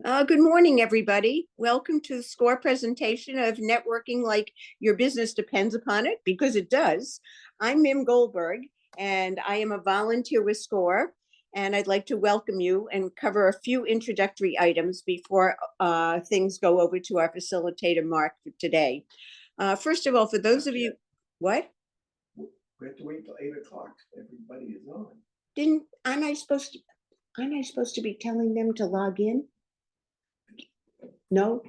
Good morning, everybody. Welcome to the SCORE presentation of networking like your business depends upon it, because it does. I'm Mim Goldberg, and I am a volunteer with SCORE, and I'd like to welcome you and cover a few introductory items before things go over to our facilitator, Mark, for today. First of all, for those of you, what? We have to wait till 8 o'clock. Everybody is on. Aren't I supposed to be telling them to log in? No?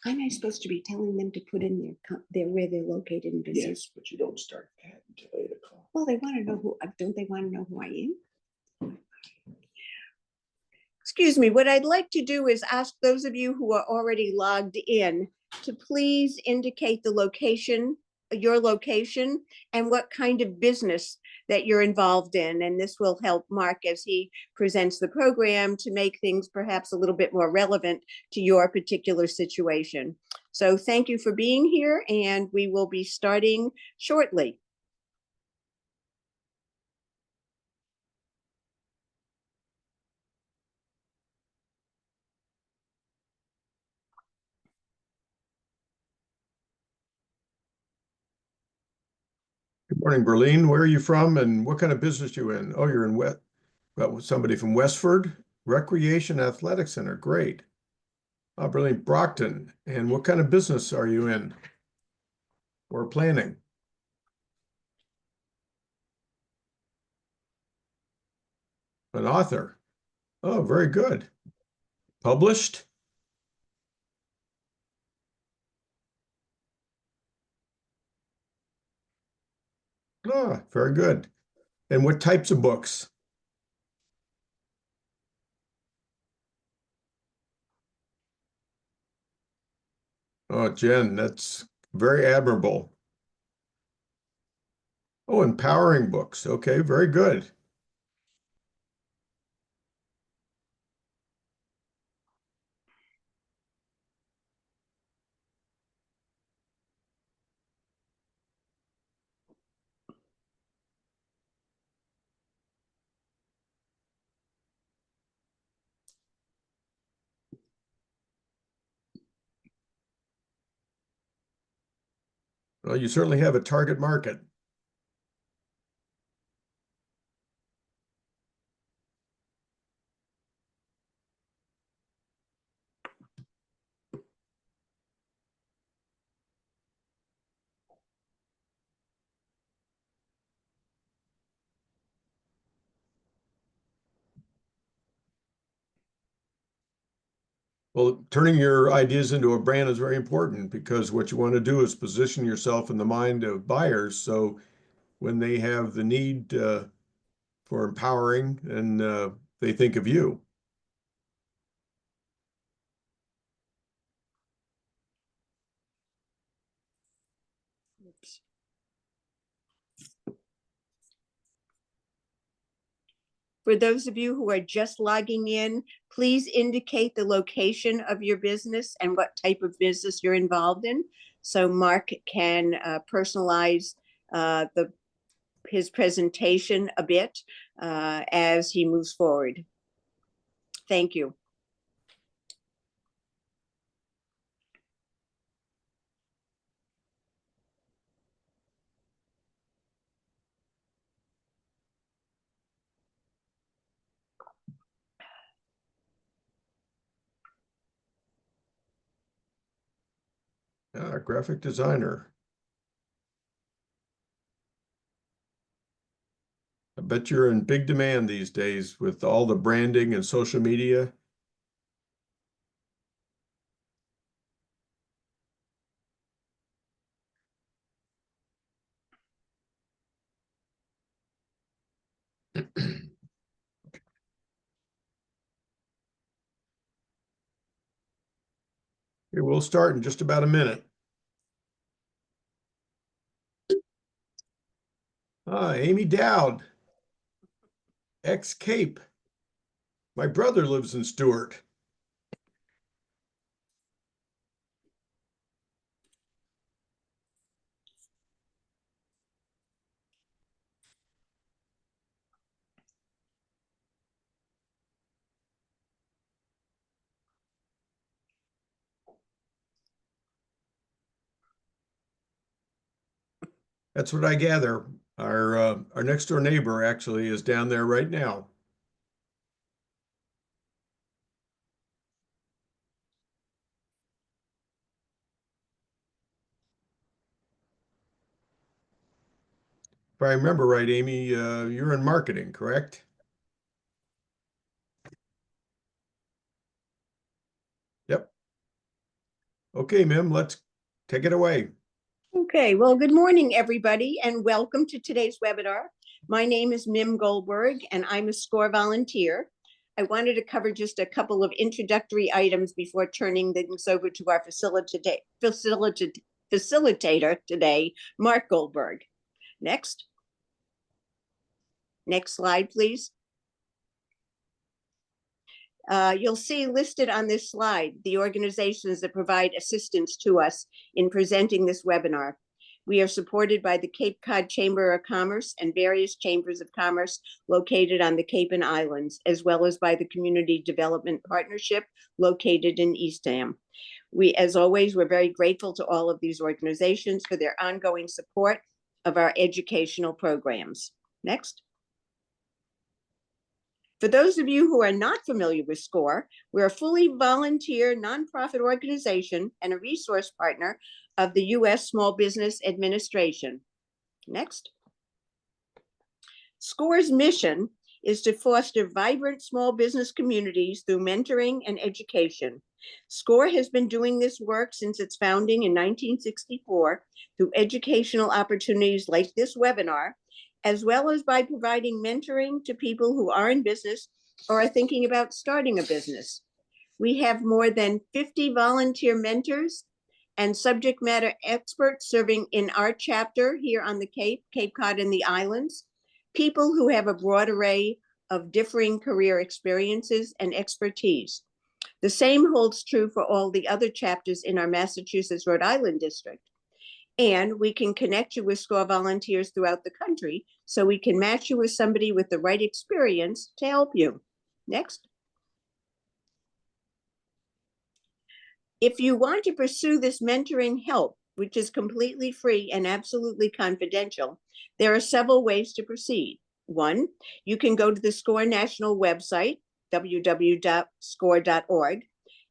Aren't I supposed to be telling them to put in where they're located in business? Yes, but you don't start that until 8 o'clock. Well, they want to know don't they want to know who I am? Excuse me, what I'd like to do is ask those of you who are already logged in to please indicate the location, your location, and what kind of business that you're involved in. And this will help Mark as he presents the program to make things perhaps a little bit more relevant to your particular situation. So thank you for being here, and we will be starting shortly. Good morning, Berlin. Where are you from and what kind of business you in? Oh, you're in somebody from Westford Recreation Athletic Center. Great. Berlin, Brockton. And what kind of business are you in or planning? An author. Oh, very good. Published? Ah, very good. And what types of books? Oh, Jen, that's very admirable. Oh, empowering books. Okay, very good. Well, you certainly have a target market. Well, turning your ideas into a brand is very important, because what you want to do is position yourself in the mind of buyers. So when they have the need for empowering, and they think of you. Oops. For those of you who are just logging in, please indicate the location of your business and what type of business you're involved in, so Mark can personalize his presentation a bit as he moves forward. Thank you. Graphic designer. I bet you're in big demand these days with all the branding and social media. Okay, we'll start in just about a minute. Amy Dowd, ex-Cape. My brother lives in Stewart. That's what I gather. Our next door neighbor actually is down there right now. If I remember right, Amy, you're in marketing, correct? Yep. Okay, Mim, let's take it away. Okay, well, good morning, everybody, and welcome to today's webinar. My name is Mim Goldberg, and I'm a SCORE volunteer. I wanted to cover just a couple of introductory items before turning things over to our facilitator today, Mark Goldberg. Next. Next slide, please. You'll see listed on this slide the organizations that provide assistance to us in presenting this webinar. We are supported by the Cape Cod Chamber of Commerce and various chambers of commerce located on the Cape and Islands, as well as by the Community Development Partnership located in Eastham. As always, we're very grateful to all of these organizations for their ongoing support of our educational programs. Next. For those of you who are not familiar with SCORE, we're a fully volunteer nonprofit organization and a resource partner of the U.S. Small Business Administration. Next. SCORE's mission is to foster vibrant small business communities through mentoring and education. SCORE has been doing this work since its founding in 1964 through educational opportunities like this webinar, as well as by providing mentoring to people who are in business or are thinking about starting a business. We have more than 50 volunteer mentors and subject matter experts serving in our chapter here on the Cape Cod and the Islands, people who have a broad array of differing career experiences and expertise. The same holds true for all the other chapters in our Massachusetts, Rhode Island district. And we can connect you with SCORE volunteers throughout the country so we can match you with somebody with the right experience to help you. Next. If you want to pursue this mentoring help, which is completely free and absolutely confidential, there are several ways to proceed. One, you can go to the SCORE National website, www.score.org,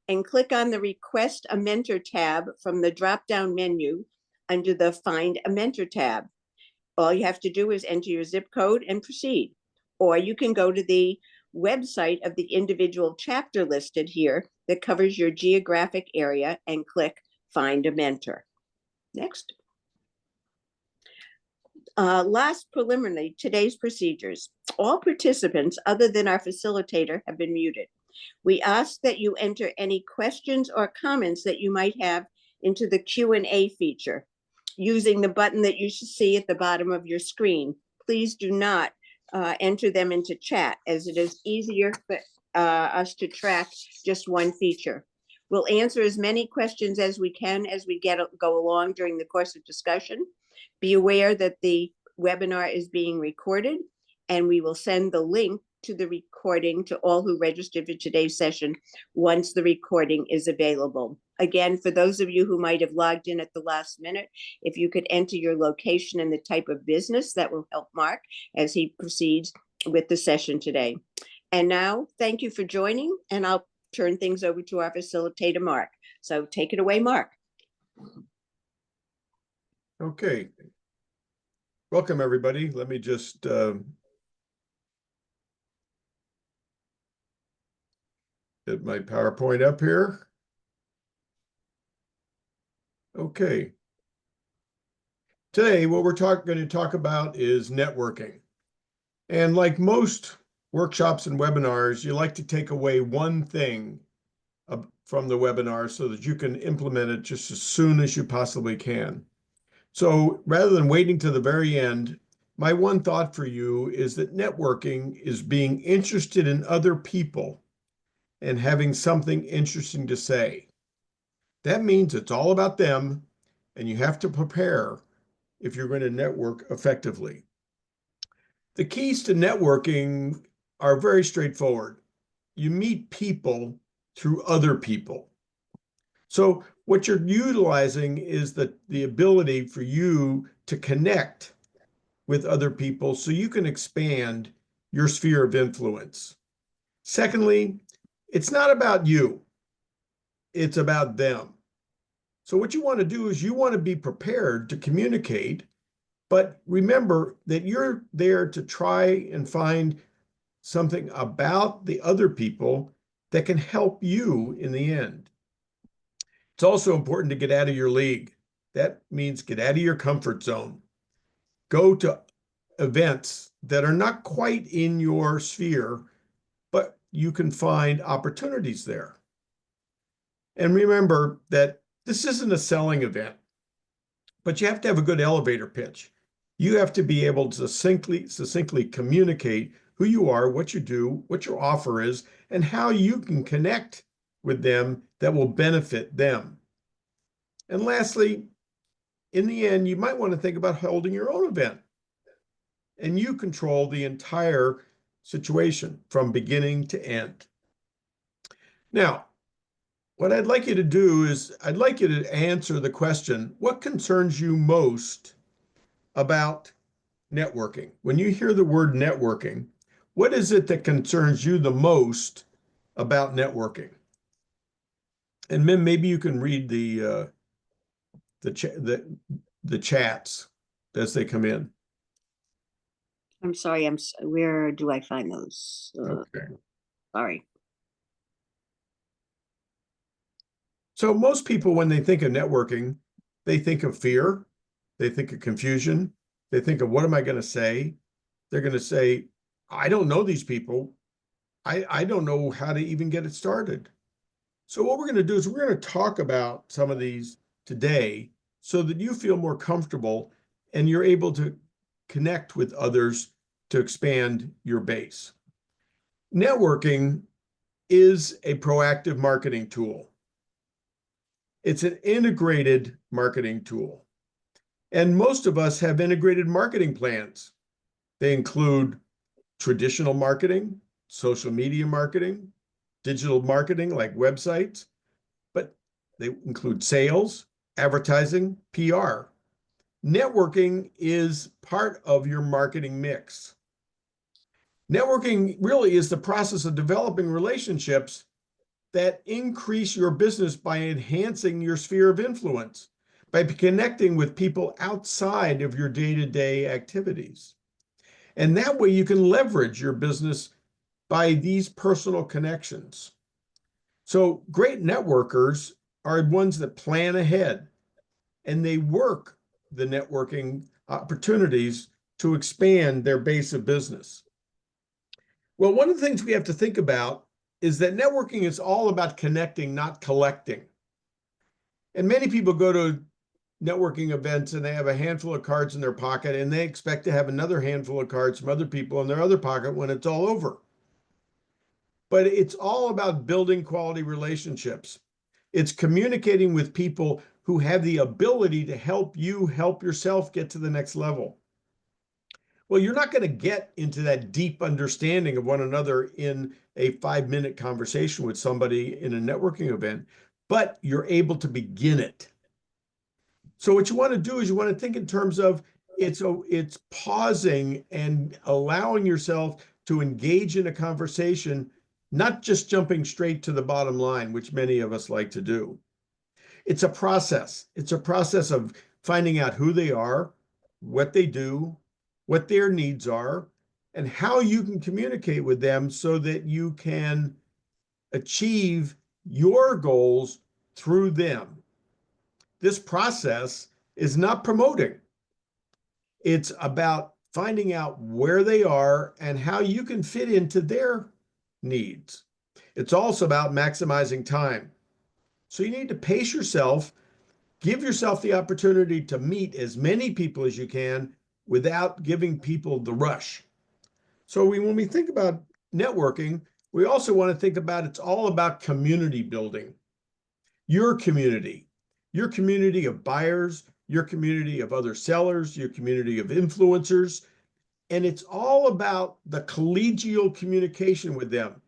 and click on the Request a Mentor tab from the drop-down menu under the Find a Mentor tab. All you have to do is enter your zip code and proceed. Or you can go to the website of the individual chapter listed here that covers your geographic area and click Find a Mentor. Next. Last preliminary, today's procedures. All participants other than our facilitator have been muted. We ask that you enter any questions or comments that you might have into the Q&A feature using the button that you should see at the bottom of your screen. Please do not enter them into chat, as it is easier for us to track just one feature. We'll answer as many questions as we can as we go along during the course of discussion. Be aware that the webinar is being recorded, and we will send the link to the recording to all who registered for today's session once the recording is available. Again, for those of you who might have logged in at the last minute, if you could enter your location and the type of business, that will help Mark as he proceeds with the session today. And now, thank you for joining, and I'll turn things over to our facilitator, Mark. So take it away, Mark. Okay. Welcome, everybody. Let me just get my PowerPoint up here. Okay. Today, what we're going to talk about is networking. And like most workshops and webinars, you like to take away one thing from the webinar so that you can implement it just as soon as you possibly can. So rather than waiting to the very end, my one thought for you is that networking is being interested in other people and having something interesting to say. That means it's all about them, and you have to prepare if you're going to network effectively. The keys to networking are very straightforward. You meet people through other people. So What you're utilizing is the ability for you to connect with other people so you can expand your sphere of influence. Secondly, it's not about you, it's about them. So what you want to do is you want to be prepared to communicate, but remember that you're there to try and find something about the other people that can help you in the end. It's also important to get out of your league. That means get out of your comfort zone. Go to events that are not quite in your sphere, but you can find opportunities there. And remember that this isn't a selling event, but you have to have a good elevator pitch. You have to be able to succinctly communicate who you are, what you do, what your offer is, and how you can connect with them that will benefit them. And lastly, in the end, you might want to think about holding your own event. And you control the entire situation from beginning to end. Now, what I'd like you to do is I'd like you to answer the question, what concerns you most about networking? When you hear the word networking, what is it that concerns you the most about networking? And Mim, maybe you can read the chats as they come in. I'm sorry, where do I find those? Okay. Sorry. So most people, when they think of networking, they think of fear, they think of confusion, they think of what am I going to say? They're going to say, I don't know these people. I don't know how to even get it started. So what we're going to do is we're going to talk about some of these today so that you feel more comfortable and you're able to connect with others to expand your base. Networking is a proactive marketing tool. It's an integrated marketing tool. And most of us have integrated marketing plans. They include traditional marketing, social media marketing, digital marketing like websites, but they include sales, advertising, PR. Networking is part of your marketing mix. Networking really is the process of developing relationships that increase your business by enhancing your sphere of influence, by connecting with people outside of your day-to-day activities. And that way you can leverage your business by these personal connections. So great networkers are ones that plan ahead and they work the networking opportunities to expand their base of business. Well, one of the things we have to think about is that networking is all about connecting, not collecting. And many people go to networking events and they have a handful of cards in their pocket and they expect to have another handful of cards from other people in their other pocket when it's all over. But it's all about building quality relationships. It's communicating with people who have the ability to help you help yourself get to the next level. Well, you're not going to get into that deep understanding of one another in a 5-minute conversation with somebody in a networking event, but you're able to begin it. So what you want to do is you want to think in terms of it's pausing and allowing yourself to engage in a conversation, not just jumping straight to the bottom line, which many of us like to do. It's a process. It's a process of finding out who they are, what they do, what their needs are, and how you can communicate with them so that you can achieve your goals through them. This process is not promoting. It's about finding out where they are and how you can fit into their needs. It's also about maximizing time. So you need to pace yourself, give yourself the opportunity to meet as many people as you can without giving people the rush. So when we think about networking, we also want to think about it's all about community building. Your community of buyers, your community of other sellers, your community of influencers. And it's all about the collegial communication with them.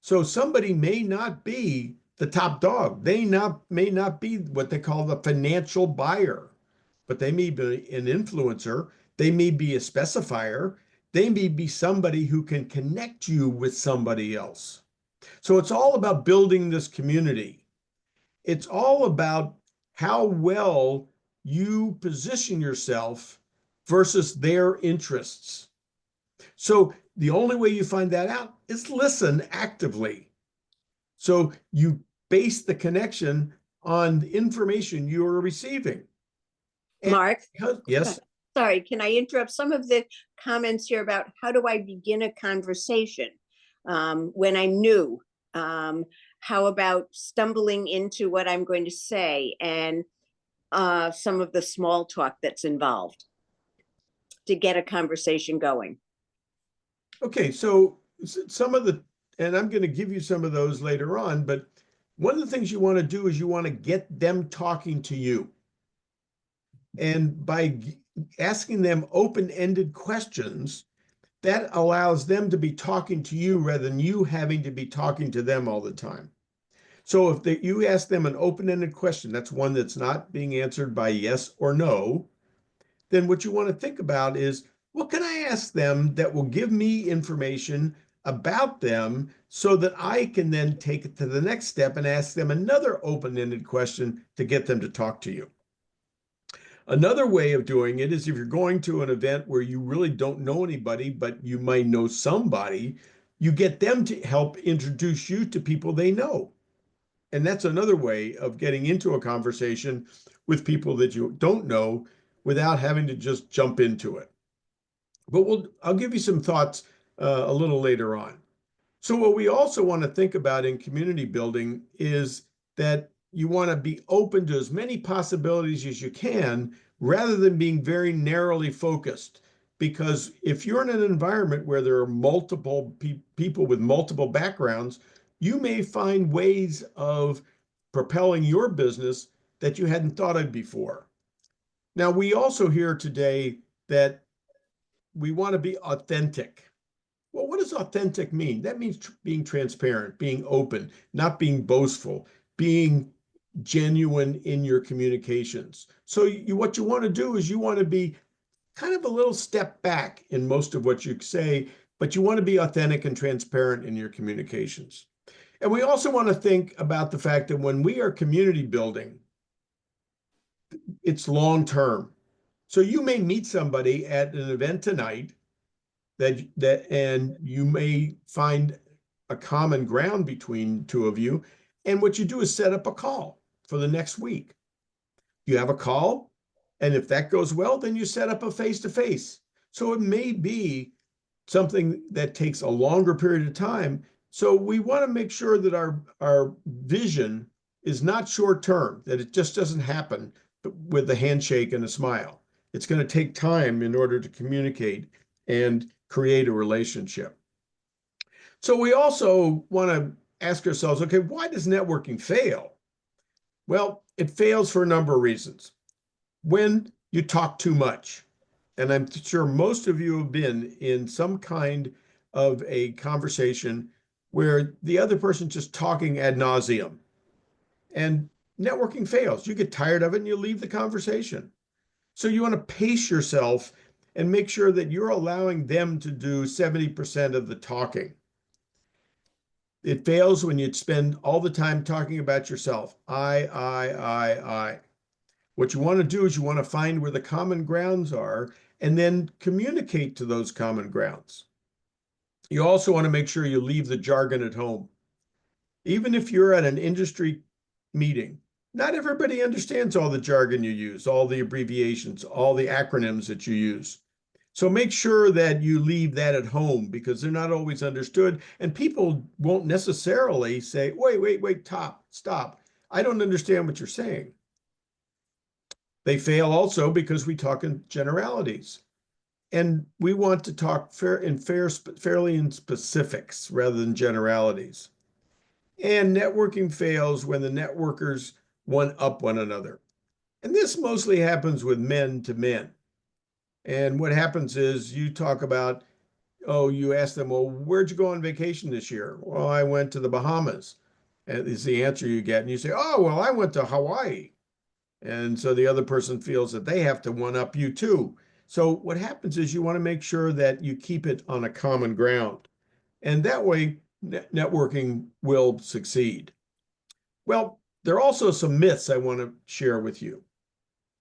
So somebody may not be the top dog. They may not be what they call the financial buyer, but they may be an influencer. They may be a specifier. They may be somebody who can connect you with somebody else. So it's all about building this community. It's all about how well you position yourself versus their interests. So the only way you find that out is listen actively. So you base the connection on the information you are receiving. And Mark, yes. sorry, can I interrupt some of the comments here about how do I begin a conversation when I'm new? How about stumbling into what I'm going to say and some of the small talk that's involved to get a conversation going? Okay, so some of the, and I'm going to give you some of those later on, but one of the things you want to do is you want to get them talking to you. And by asking them open-ended questions, that allows them to be talking to you rather than you having to be talking to them all the time. So if you ask them an open-ended question, that's one that's not being answered by yes or no, then what you want to think about is, what can I ask them that will give me information about them so that I can then take it to the next step and ask them another open-ended question to get them to talk to you. Another way of doing it is if you're going to an event where you really don't know anybody, but you might know somebody, you get them to help introduce you to people they know. And that's another way of getting into a conversation with people that you don't know without having to just jump into it. But I'll give you some thoughts a little later on. So what we also want to think about in community building is that you want to be open to as many possibilities as you can rather than being very narrowly focused. Because if you're in an environment where there are multiple people with multiple backgrounds, you may find ways of propelling your business that you hadn't thought of before. Now, we also hear today that we want to be authentic. Well, what does authentic mean? That means being transparent, being open, not being boastful, being genuine in your communications. So what you want to do is you want to be kind of a little step back in most of what you say, but you want to be authentic and transparent in your communications. And we also want to think about the fact that when we are community building, it's long term. So you may meet somebody at an event tonight and you may find a common ground between two of you. And what you do is set up a call for the next week. You have a call, and if that goes well, then you set up a face-to-face. So it may be something that takes a longer period of time. So we want to make sure that our vision is not short term, that it just doesn't happen with a handshake and a smile. It's going to take time in order to communicate and create a relationship. So we also want to ask ourselves, okay, why does networking fail? Well, it fails for a number of reasons. When you talk too much, and I'm sure most of you have been in some kind of a conversation where the other person's just talking ad nauseum, and networking fails. You get tired of it and you leave the conversation. So you want to pace yourself and make sure that you're allowing them to do 70% of the talking. It fails when you spend all the time talking about yourself. I. What you want to do is you want to find where the common grounds are and then communicate to those common grounds. You also want to make sure you leave the jargon at home. Even if you're at an industry meeting, not everybody understands all the jargon you use, all the abbreviations, all the acronyms that you use. So make sure that you leave that at home because they're not always understood. And people won't necessarily say, wait, stop. I don't understand what you're saying. They fail also because we talk in generalities. And we want to talk fairly in specifics rather than generalities. And networking fails when the networkers one-up one another. And this mostly happens with men to men. And what happens is you talk about, you ask them, well, where'd you go on vacation this year? Well, I went to the Bahamas. is the answer you get. And you say, oh, well, I went to Hawaii. And so the other person feels that they have to one up you too. So what happens is you want to make sure that you keep it on a common ground. And that way, networking will succeed. Well, there are also some myths I want to share with you.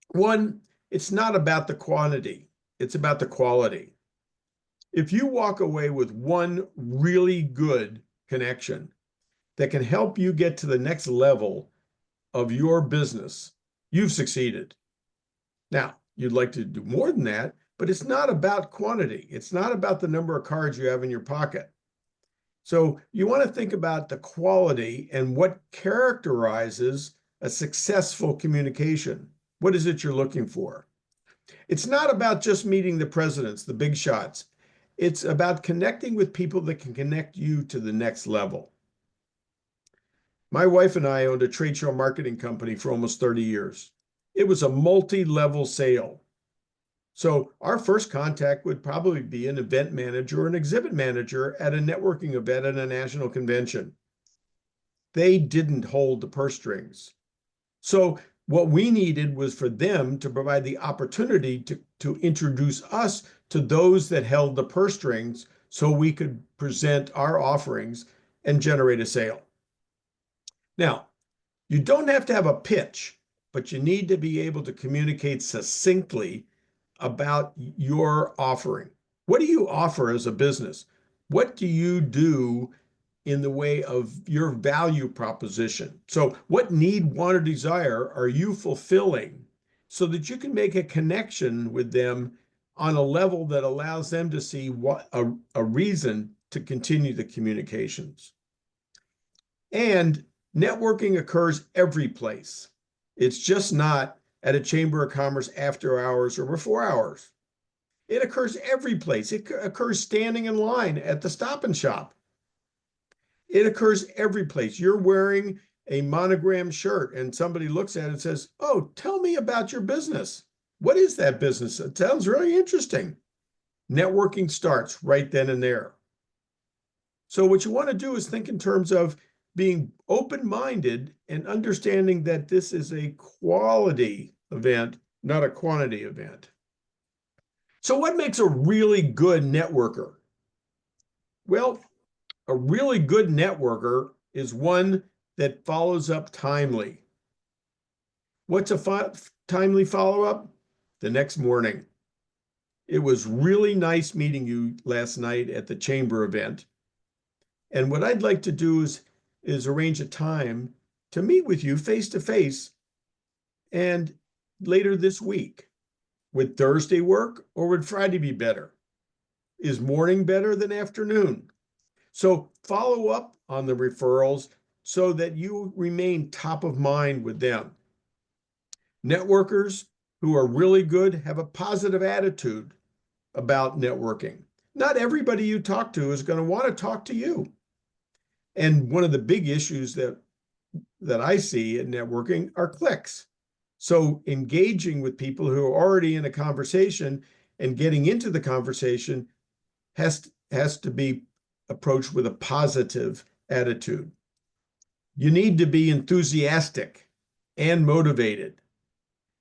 One, it's not about the quantity, it's about the quality. If you walk away with one really good connection that can help you get to the next level of your business, you've succeeded. Now, you'd like to do more than that, but it's not about quantity. It's not about the number of cards you have in your pocket. So you want to think about the quality and what characterizes a successful communication. What is it you're looking for? It's not about just meeting the presidents, the big shots. It's about connecting with people that can connect you to the next level. My wife and I owned a trade show marketing company for almost 30 years. It was a multi-level sale. So our first contact would probably be an event manager or an exhibit manager at a networking event at a national convention. They didn't hold the purse strings. So what we needed was for them to provide the opportunity to introduce us to those that held the purse strings so we could present our offerings and generate a sale. Now, you don't have to have a pitch, but you need to be able to communicate succinctly about your offering. What do you offer as a business? What do you do in the way of your value proposition? So what need, want, or desire are you fulfilling so that you can make a connection with them on a level that allows them to see what a reason to continue the communications? And networking occurs every place. It's just not at a Chamber of Commerce after hours or before hours. It occurs every place. It occurs standing in line at the Stop and Shop. It occurs every place. You're wearing a monogram shirt and somebody looks at it and says, oh, tell me about your business. What is that business? It sounds really interesting. Networking starts right then and there. So what you want to do is think in terms of being open-minded and understanding that this is a quality event, not a quantity event. So what makes a really good networker? Well, a really good networker is one that follows up timely. What's a timely follow-up? The next morning. It was really nice meeting you last night at the Chamber event. And what I'd like to do is arrange a time to meet with you face-to-face and later this week. Would Thursday work or would Friday be better? Is morning better than afternoon? So follow up on the referrals so that you remain top of mind with them. Networkers who are really good have a positive attitude about networking. Not everybody you talk to is going to want to talk to you. And one of the big issues that I see in networking are clicks. So engaging with people who are already in a conversation and getting into the conversation has to be approached with a positive attitude. You need to be enthusiastic and motivated.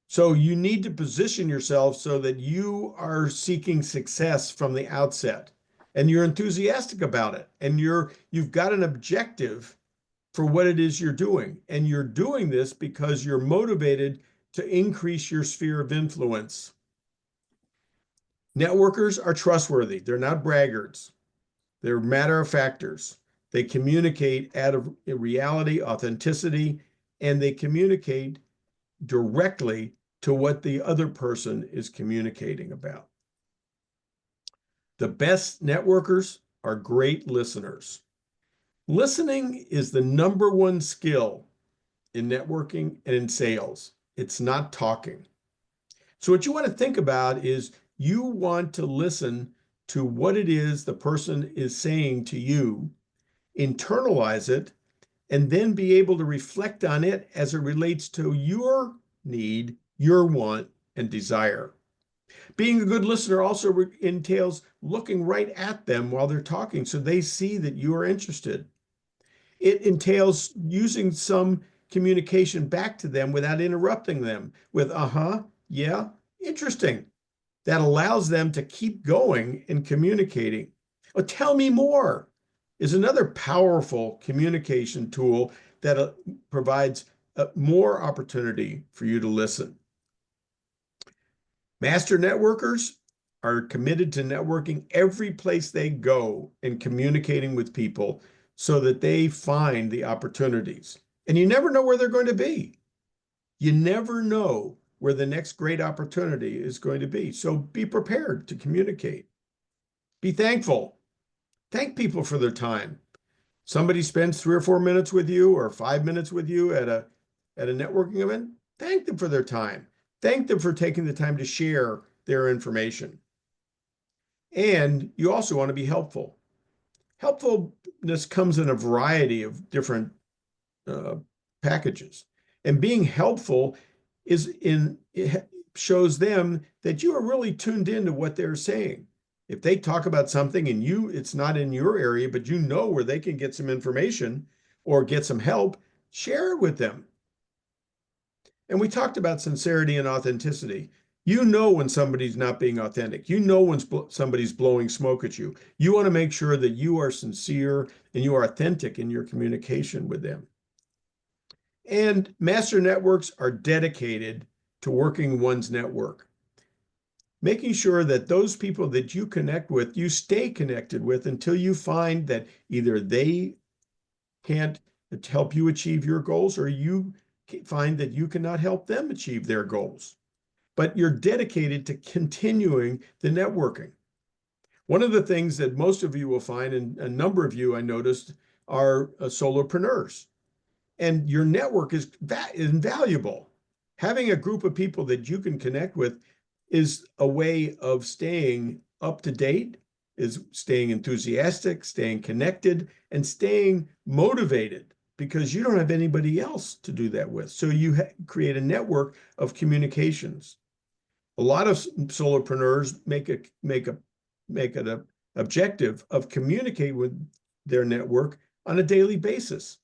So you need to position yourself so that you are seeking success from the outset and you're enthusiastic about it and you've got an objective for what it is you're doing. And you're doing this because you're motivated to increase your sphere of influence. Networkers are trustworthy. They're not braggarts. They're matter-of-factors. They communicate out of reality, authenticity, and they communicate directly to what the other person is communicating about. The best networkers are great listeners. Listening is the #1 skill in networking and in sales. It's not talking. So what you want to think about is you want to listen to what it is the person is saying to you, internalize it, and then be able to reflect on it as it relates to your need, your want, and desire. Being a good listener also entails looking right at them while they're talking so they see that you are interested. It entails using some communication back to them without interrupting them with, yeah, interesting. That allows them to keep going and communicating. Oh, tell me more is another powerful communication tool that provides more opportunity for you to listen. Master networkers are committed to networking every place they go and communicating with people so that they find the opportunities. And you never know where they're going to be. You never know where the next great opportunity is going to be. So be prepared to communicate. Be thankful. Thank people for their time. Somebody spends 3 or 4 minutes with you or 5 minutes with you at a networking event. Thank them for their time. Thank them for taking the time to share their information. And you also want to be helpful. Helpfulness comes in a variety of different packages. And being helpful it shows them that you are really tuned into what they're saying. If they talk about something and it's not in your area, but you know where they can get some information or get some help, share it with them. And we talked about sincerity and authenticity. You know when somebody's not being authentic. You know when somebody's blowing smoke at you. You want to make sure that you are sincere and you are authentic in your communication with them. And master networks are dedicated to working one's network, making sure that those people that you connect with, you stay connected with until you find that either they can't help you achieve your goals or you find that you cannot help them achieve their goals. But you're dedicated to continuing the networking. One of the things that most of you will find, and a number of you I noticed, are solopreneurs. And your network is invaluable. Having a group of people that you can connect with is a way of staying up to date, is staying enthusiastic, staying connected, and staying motivated because you don't have anybody else to do that with. So you create a network of communications. A lot of solopreneurs make an objective of communicate with their network on a daily basis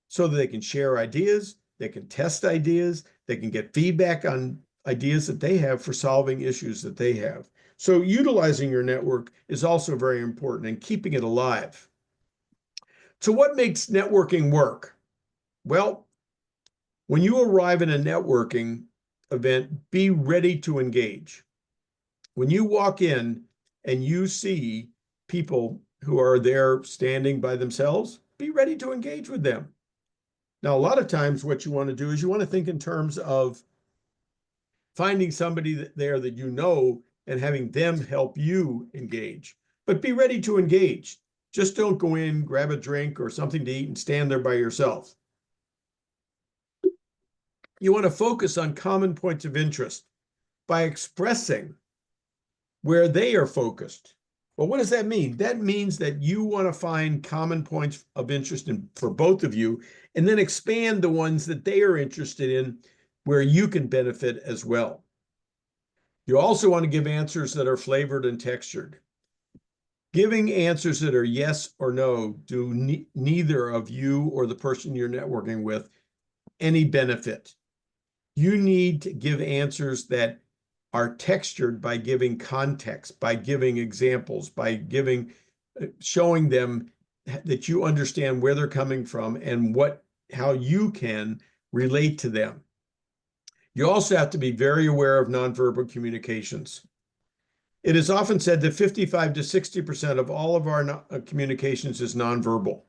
so that they can share ideas, they can test ideas, they can get feedback on ideas that they have for solving issues that they have. So utilizing your network is also very important and keeping it alive. So what makes networking work? Well, when you arrive at a networking event, be ready to engage. When you walk in and you see people who are there standing by themselves, be ready to engage with them. Now, a lot of times what you want to do is you want to think in terms of finding somebody there that you know and having them help you engage. But be ready to engage. Just don't go in, grab a drink or something to eat and stand there by yourself. You want to focus on common points of interest by expressing where they are focused. Well, what does that mean? That means that you want to find common points of interest for both of you and then expand the ones that they are interested in where you can benefit as well. You also want to give answers that are flavored and textured. Giving answers that are yes or no do neither of you or the person you're networking with any benefit. You need to give answers that are textured by giving context, by giving examples, by showing them that you understand where they're coming from and how you can relate to them. You also have to be very aware of nonverbal communications. It is often said that 55 to 60% of all of our communications is nonverbal.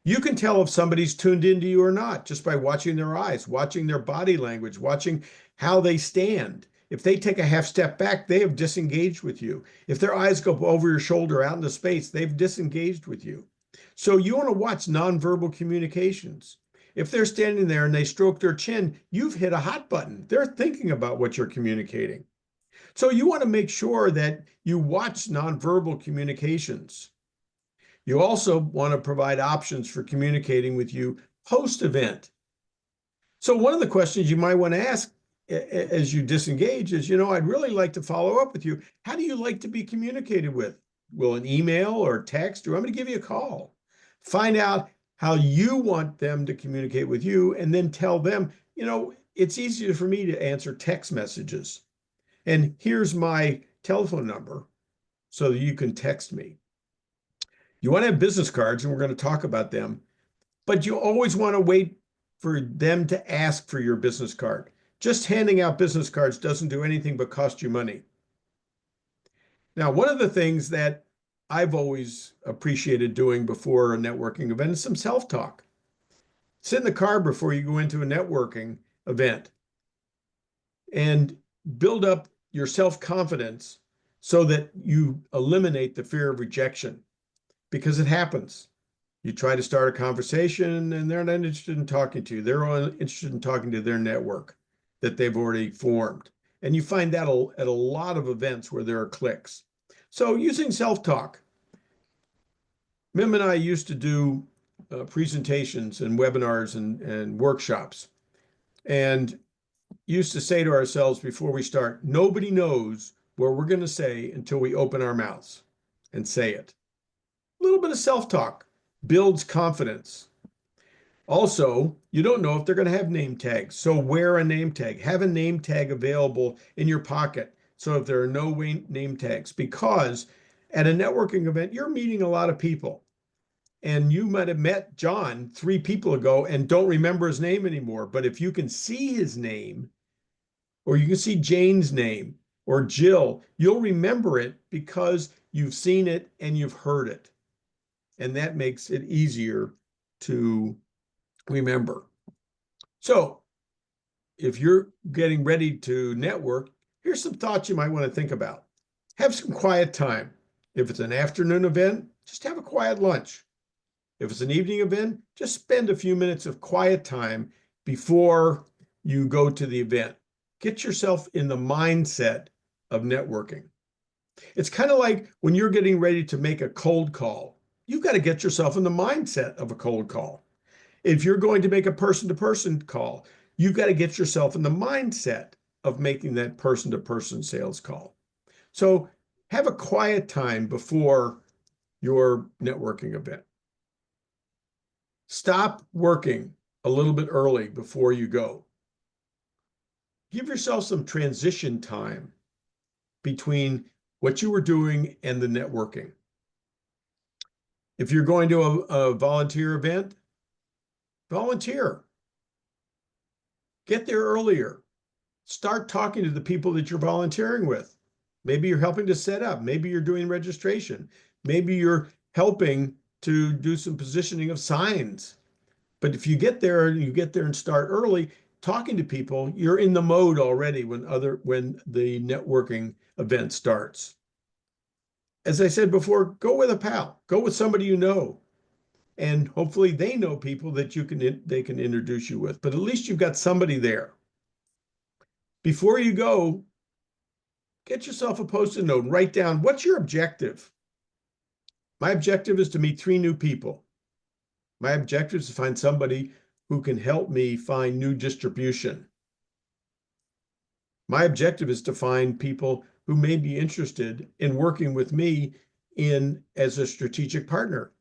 You can tell if somebody's tuned into you or not just by watching their eyes, watching their body language, watching how they stand. If they take a half step back, they have disengaged with you. If their eyes go over your shoulder out into space, they've disengaged with you. So you want to watch nonverbal communications. If they're standing there and they stroke their chin, you've hit a hot button. They're thinking about what you're communicating. So you want to make sure that you watch nonverbal communications. You also want to provide options for communicating with you post-event. So one of the questions you might want to ask as you disengage is, I'd really like to follow up with you. How do you like to be communicated with? Will an email or text, or I'm going to give you a call. Find out how you want them to communicate with you, and then tell them, it's easier for me to answer text messages. And here's my telephone number so that you can text me. You want to have business cards, and we're going to talk about them, but you always want to wait for them to ask for your business card. Just handing out business cards doesn't do anything but cost you money. Now, one of the things that I've always appreciated doing before a networking event is some self-talk. Sit in the car before you go into a networking event and build up your self-confidence so that you eliminate the fear of rejection, because it happens. You try to start a conversation and they're not interested in talking to you. They're only interested in talking to their network that they've already formed. And you find that at a lot of events where there are cliques. So using self-talk. Mim and I used to do presentations and webinars and workshops, and used to say to ourselves before we start, nobody knows what we're going to say until we open our mouths and say it. A little bit of self-talk builds confidence. Also, you don't know if they're going to have name tags, so wear a name tag. Have a name tag available in your pocket so if there are no name tags, because at a networking event, you're meeting a lot of people. And you might have met John 3 people ago and don't remember his name anymore. But if you can see his name, or you can see Jane's name, or Jill, you'll remember it because you've seen it and you've heard it. And that makes it easier to remember. So if you're getting ready to network, here's some thoughts you might want to think about. Have some quiet time. If it's an afternoon event, just have a quiet lunch. If it's an evening event, just spend a few minutes of quiet time before you go to the event. Get yourself in the mindset of networking. It's kind of like when you're getting ready to make a cold call. You've got to get yourself in the mindset of a cold call. If you're going to make a person-to-person call, you've got to get yourself in the mindset of making that person-to-person sales call. So have a quiet time before your networking event. Stop working a little bit early before you go. Give yourself some transition time between what you were doing and the networking. If you're going to a volunteer event, volunteer. Get there earlier. Start talking to the people that you're volunteering with. Maybe you're helping to set up. Maybe you're doing registration. Maybe you're helping to do some positioning of signs. But if you get there and start early, talking to people, you're in the mode already when the networking event starts. As I said before, go with a pal, go with somebody you know, and hopefully they know people that they can introduce you with. But at least you've got somebody there. Before you go, get yourself a Post-it note and write down, what's your objective? My objective is to meet 3 new people. My objective is to find somebody who can help me find new distribution. My objective is to find people who may be interested in working with me as a strategic partner.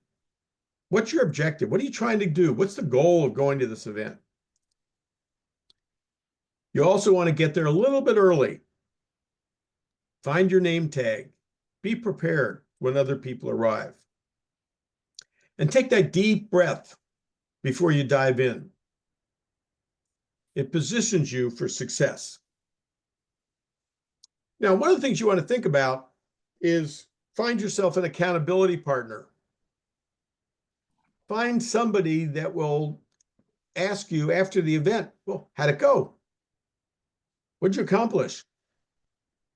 What's your objective? What are you trying to do? What's the goal of going to this event? You also want to get there a little bit early. Find your name tag. Be prepared when other people arrive. And take that deep breath before you dive in. It positions you for success. Now, one of the things you want to think about is find yourself an accountability partner. Find somebody that will ask you after the event, well, how'd it go? What'd you accomplish?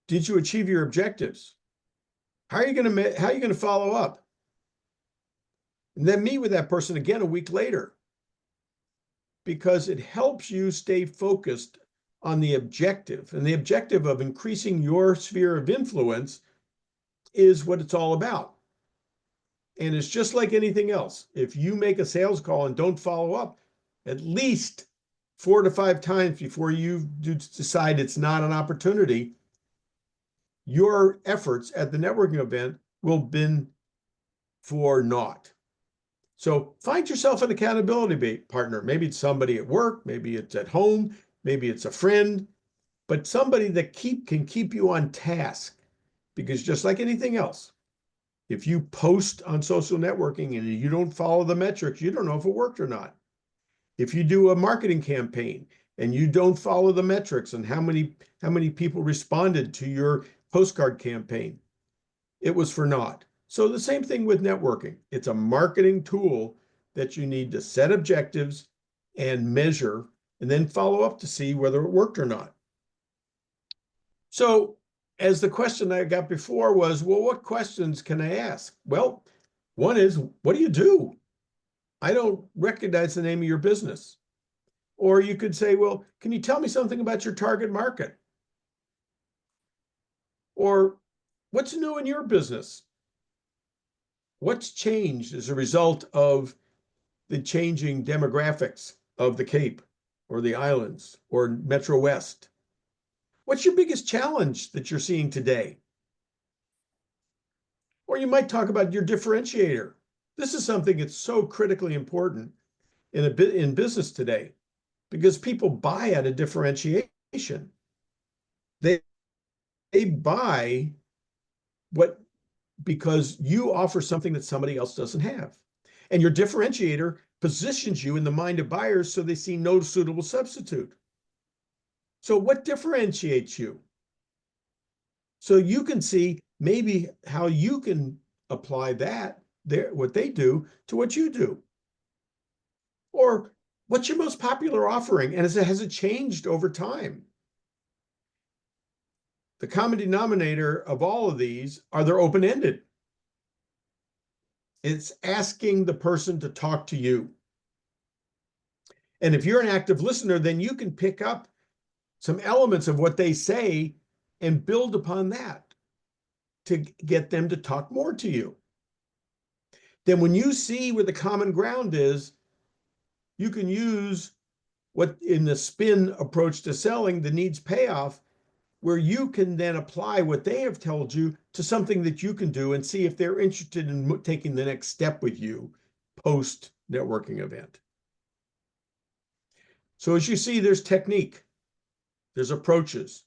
Did you achieve your objectives? How are you going to follow up? And then meet with that person again a week later, because it helps you stay focused on the objective. And the objective of increasing your sphere of influence is what it's all about. And it's just like anything else. If you make a sales call and don't follow up at least 4 to 5 times before you decide it's not an opportunity, your efforts at the networking event will have been for naught. So find yourself an accountability partner. Maybe it's somebody at work, maybe it's at home, maybe it's a friend, but somebody that can keep you on task. Because just like anything else, if you post on social networking and you don't follow the metrics, you don't know if it worked or not. If you do a marketing campaign and you don't follow the metrics and how many people responded to your postcard campaign, it was for naught. So the same thing with networking. It's a marketing tool that you need to set objectives and measure and then follow up to see whether it worked or not. So as the question I got before was, well, what questions can I ask? Well, one is, what do you do? I don't recognize the name of your business. Or you could say, well, can you tell me something about your target market? Or what's new in your business? What's changed as a result of the changing demographics of the Cape or the islands or Metro West? What's your biggest challenge that you're seeing today? Or you might talk about your differentiator. This is something that's so critically important in business today because people buy at a differentiation. They buy because you offer something that somebody else doesn't have. And your differentiator positions you in the mind of buyers so they see no suitable substitute. So what differentiates you? So you can see maybe how you can apply what they do to what you do. Or what's your most popular offering? And has it changed over time? The common denominator of all of these are they're open-ended. It's asking the person to talk to you. And if you're an active listener, then you can pick up some elements of what they say and build upon that to get them to talk more to you. Then when you see where the common ground is, you can use what in the spin approach to selling, the needs payoff, where you can then apply what they have told you to something that you can do and see if they're interested in taking the next step with you post networking event. So as you see, there's technique, there's approaches.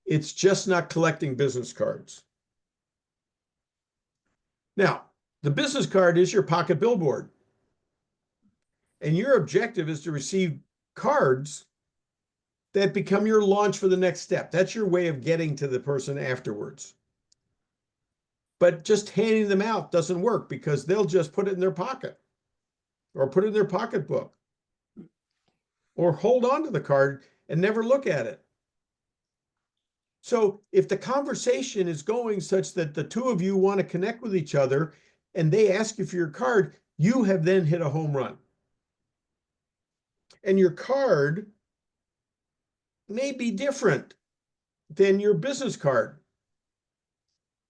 It's just not collecting business cards. Now, the business card is your pocket billboard. And your objective is to receive cards that become your launch for the next step. That's your way of getting to the person afterwards. But just handing them out doesn't work because they'll just put it in their pocket or put it in their pocketbook or hold on to the card and never look at it. So if the conversation is going such that the two of you want to connect with each other and they ask you for your card, you have then hit a home run. And your card may be different than your business card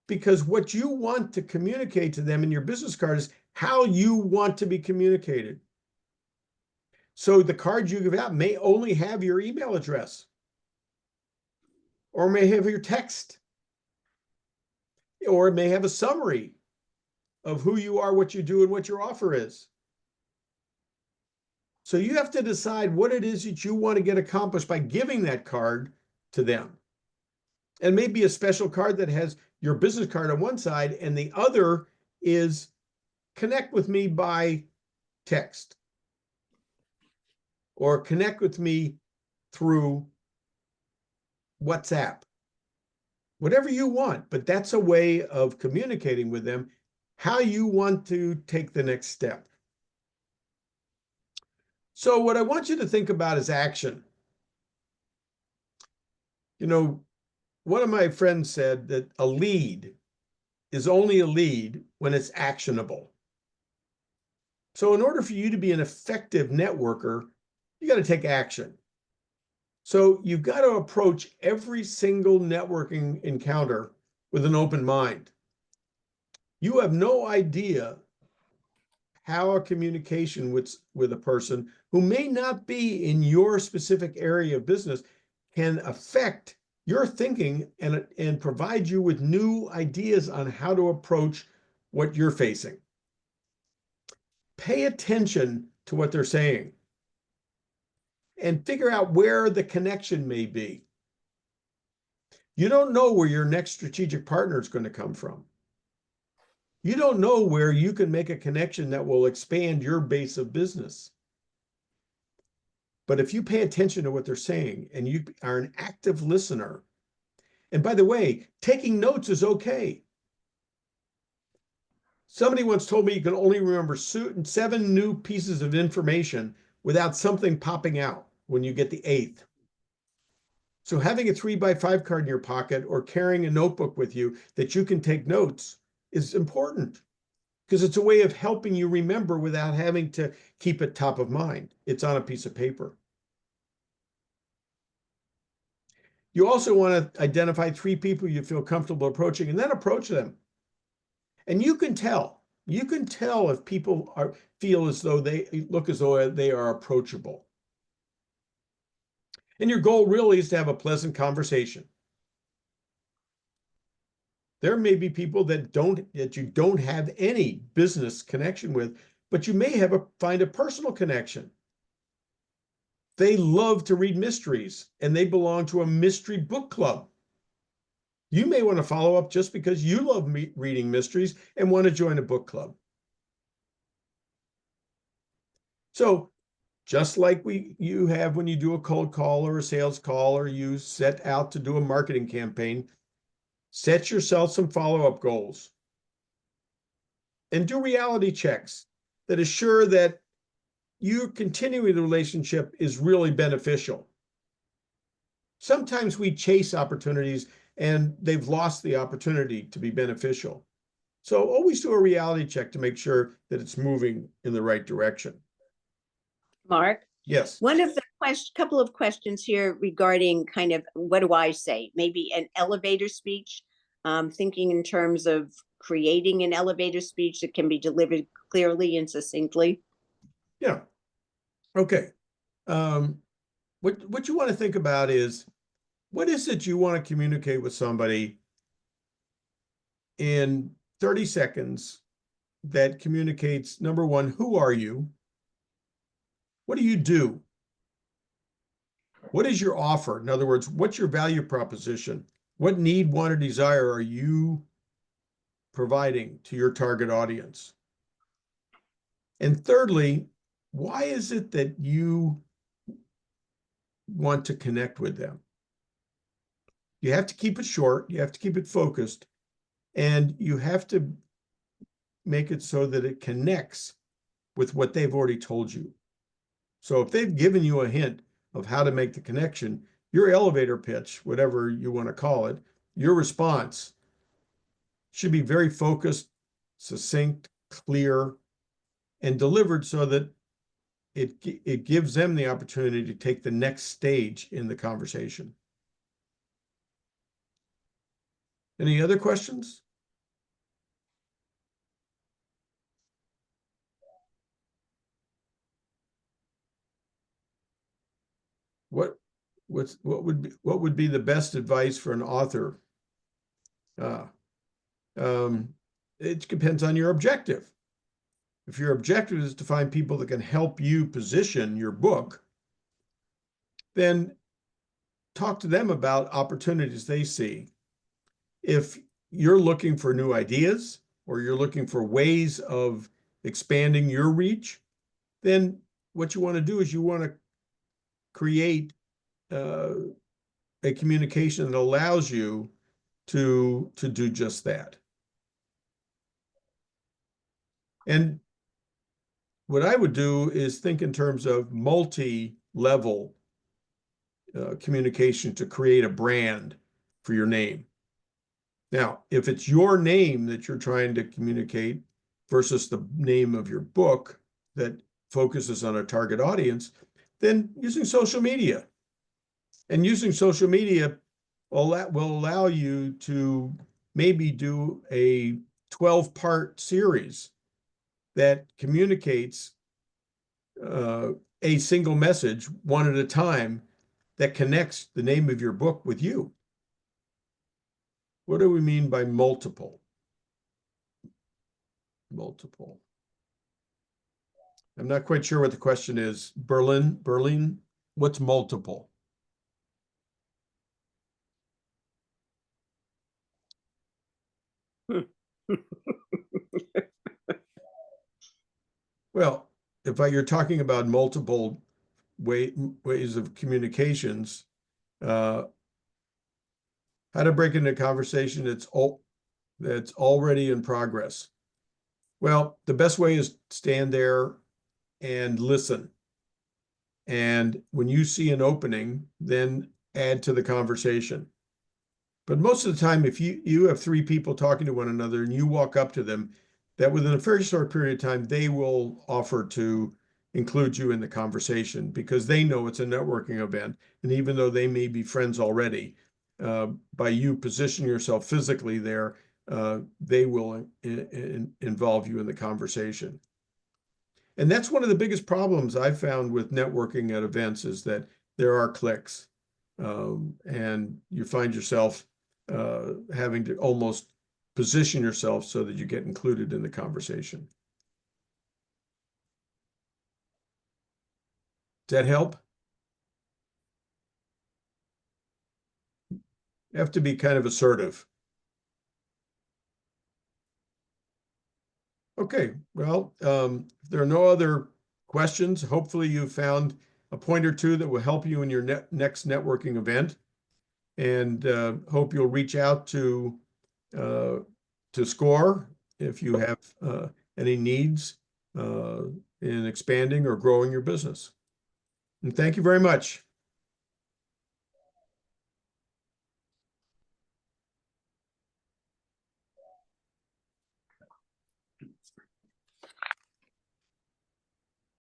because what you want to communicate to them in your business card is how you want to be communicated. So the card you give out may only have your email address or may have your text, or it may have a summary of who you are, what you do, and what your offer is. So you have to decide what it is that you want to get accomplished by giving that card to them. And maybe a special card that has your business card on one side and the other is connect with me by text or connect with me through WhatsApp. Whatever you want, but that's a way of communicating with them how you want to take the next step. So what I want you to think about is action. You know, one of my friends said that a lead is only a lead when it's actionable. So in order for you to be an effective networker, you got to take action. So you've got to approach every single networking encounter with an open mind. You have no idea how a communication with a person who may not be in your specific area of business can affect your thinking and provide you with new ideas on how to approach what you're facing. pay attention to what they're saying and figure out where the connection may be. You don't know where your next strategic partner is going to come from. You don't know where you can make a connection that will expand your base of business. But if you pay attention to what they're saying and you are an active listener, and by the way, taking notes is okay. Somebody once told me you can only remember 7 new pieces of information without something popping out when you get the 8th. So having a 3x5 card in your pocket or carrying a notebook with you that you can take notes is important because it's a way of helping you remember without having to keep it top of mind. It's on a piece of paper. You also want to identify 3 people you feel comfortable approaching and then approach them. And you can tell if people feel as though they look as though they are approachable. And your goal really is to have a pleasant conversation. There may be people that you don't have any business connection with, but you may find a personal connection. They love to read mysteries and they belong to a mystery book club. You may want to follow up just because you love reading mysteries and want to join a book club. So just like you have when you do a cold call or a sales call, or you set out to do a marketing campaign, set yourself some follow-up goals and do reality checks that assure that you continuing the relationship is really beneficial. Sometimes we chase opportunities and they've lost the opportunity to be beneficial. So always do a reality check to make sure that it's moving in the right direction. Mark, Yes. one of the couple of questions here regarding kind of, what do I say? Maybe an elevator speech, thinking in terms of creating an elevator speech that can be delivered clearly and succinctly. Yeah. Okay. What you want to think about is, what is it you want to communicate with somebody in 30 seconds that communicates, number one, who are you? What do you do? What is your offer? In other words, what's your value proposition? What need, want, or desire are you providing to your target audience? And thirdly, why is it that you want to connect with them? You have to keep it short, you have to keep it focused, and you have to make it so that it connects with what they've already told you. So if they've given you a hint of how to make the connection, your elevator pitch, whatever you want to call it, your response should be very focused, succinct, clear, and delivered so that it gives them the opportunity to take the next stage in the conversation. Any other questions? What would be the best advice for an author? It depends on your objective. If your objective is to find people that can help you position your book, then talk to them about opportunities they see. If you're looking for new ideas or you're looking for ways of expanding your reach, then what you want to do is you want to create a communication that allows you to do just that. And what I would do is think in terms of multi-level communication to create a brand for your name. Now, if it's your name that you're trying to communicate versus the name of your book that focuses on a target audience, then using social media. And using social media will allow you to maybe do a 12-part series that communicates a single message one at a time that connects the name of your book with you. What do we mean by multiple? Multiple. I'm not quite sure what the question is. Berlin, what's multiple? Well, if you're talking about multiple ways of communications, how to break into a conversation that's already in progress. Well, the best way is stand there and listen. And when you see an opening, then add to the conversation. But most of the time, if you have three people talking to one another and you walk up to them, that within a very short period of time, they will offer to include you in the conversation because they know it's a networking event. And even though they may be friends already, by you positioning yourself physically there, they will involve you in the conversation. And that's one of the biggest problems I've found with networking at events is that there are cliques. And you find yourself having to almost position yourself so that you get included in the conversation. Does that help? You have to be kind of assertive. Okay, well, if there are no other questions, hopefully you found a point or two that will help you in your next networking event. And hope you'll reach out to SCORE if you have any needs in expanding or growing your business. And thank you very much.